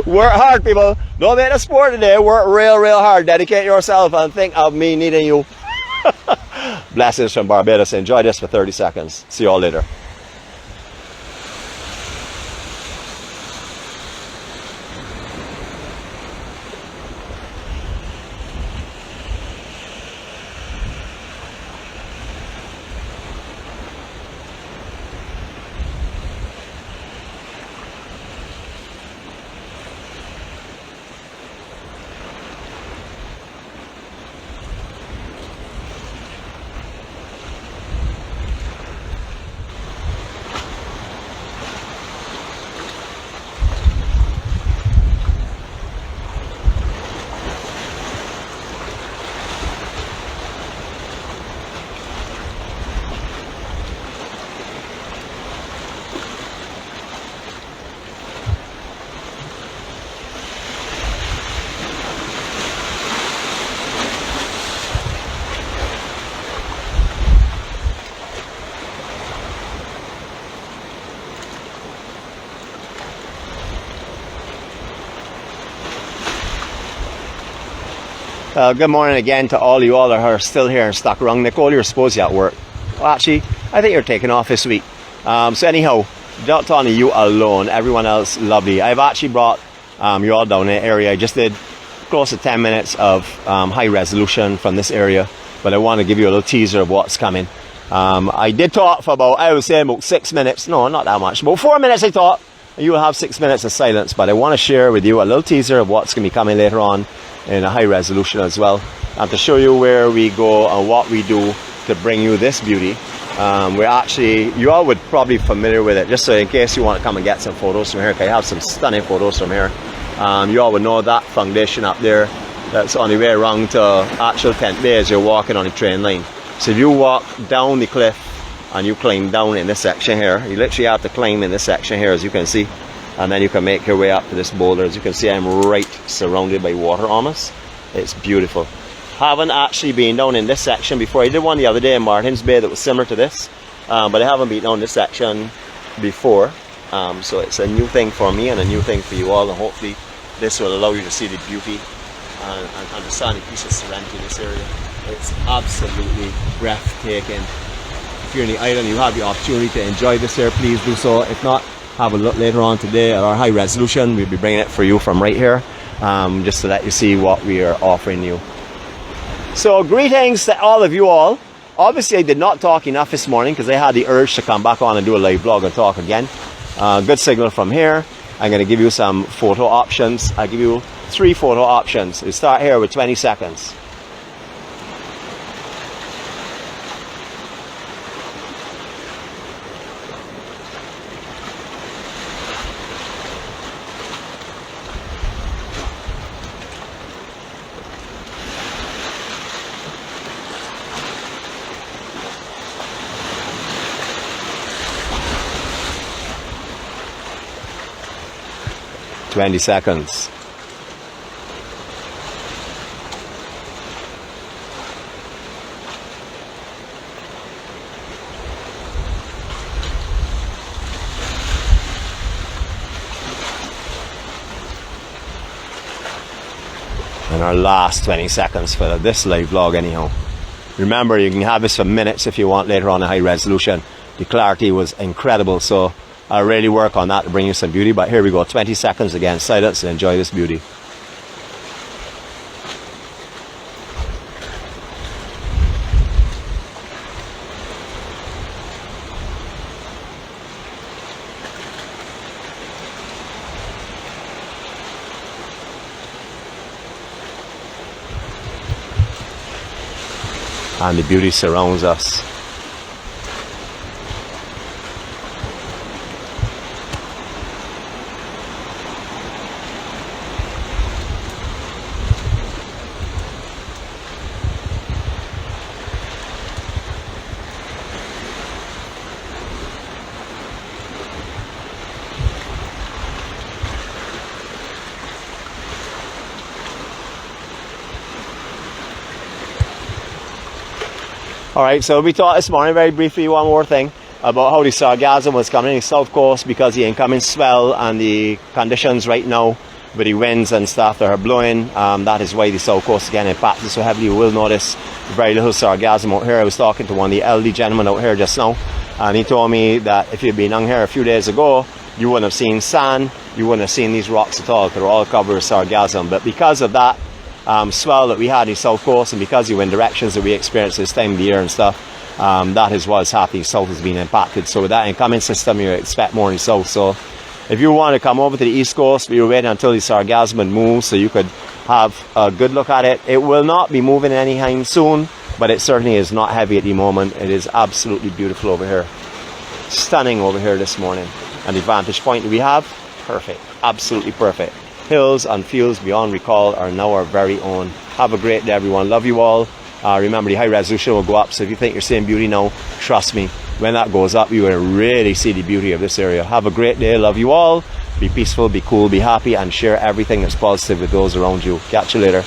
Work hard, people. Don't make a sport today. Work real hard. Dedicate yourself and think of me needing you. Blessings from Barbados. Enjoy this for 30 seconds. See you all later. Good morning again to all you all that are still here in 𝗪𝗏𝗏. Nicole, you're supposed to be at work. Well, actually, I think you're taking off this week. So anyhow, not only you alone, everyone else lovely. I've actually brought you all down in the area. I just did close to 10 minutes of high resolution from this area, but I want to give you a little teaser of what's coming. I did talk for about, I would say about 6 minutes. No, not that much. About 4 minutes I talked. You will have 6 minutes of silence, but I want to share with you a little teaser of what's going to be coming later on in a high resolution as well, and to show you where we go and what we do to bring you this beauty. We're actually, you all would probably be familiar with it, just so in case you want to come and get some photos from here, because I have some stunning photos from here. You all would know that foundation up there that's on the way around to actual tent bay as you're walking on the train line. So if you walk down the cliff and you climb down in this section here, you literally have to climb in this section here, as you can see, and then you can make your way up to this boulder. As you can see, I'm right surrounded by water almost. It's beautiful. Haven't actually been down in this section before. I did one the other day in Martins Bay that was similar to this, but I haven't been down this section before. So it's a new thing for me and a new thing for you all, and hopefully this will allow you to see the beauty and understand the peace of serenity in this area. It's absolutely breathtaking. If you're in the island, you have the opportunity to enjoy this here, please do so. If not, have a look later on today at our high resolution. We'll be bringing it for you from right here, just to let you see what we are offering you. So greetings to all of you all. Obviously I did not talk enough this morning because I had the urge to come back on and do a live vlog and talk again. Good signal from here. I'm going to give you some photo options. I'll give you 3 photo options. We start here with 20 seconds. Twenty seconds. And our last 20 seconds for this live vlog anyhow. Remember, you can have this for minutes if you want later on in high resolution. The clarity was incredible, so I'll really work on that to bring you some beauty. But here we go, 20 seconds again, silence, and enjoy this beauty. And the beauty surrounds us. Alright, so we talked this morning very briefly one more thing about how the sargassum was coming in the south coast because the incoming swell and the conditions right now with the winds and stuff that are blowing, that is why the south coast is getting impacted so heavily. You will notice very little sargassum out here. I was talking to one of the elderly gentlemen out here just now, and he told me that if you'd been down here a few days ago, you wouldn't have seen sand, you wouldn't have seen these rocks at all. They're all covered with sargassum. But because of that swell that we had in the south coast, and because of the wind directions that we experienced this time of the year and stuff, that is what's happening. South has been impacted. So with that incoming system, you expect more in the south. So if you want to come over to the east coast, we were waiting until the sargassum would move so you could have a good look at it. It will not be moving anytime soon, but it certainly is not heavy at the moment. It is absolutely beautiful over here. Stunning over here this morning. And the vantage point that we have, perfect. Absolutely perfect. Hills and fields beyond recall are now our very own. Have a great day, everyone. Love you all. Remember, the high resolution will go up, so if you think you're seeing beauty now, trust me, when that goes up, you will really see the beauty of this area. Have a great day. Love you all. Be peaceful, be cool, be happy, and share everything that's positive with those around you. Catch you later.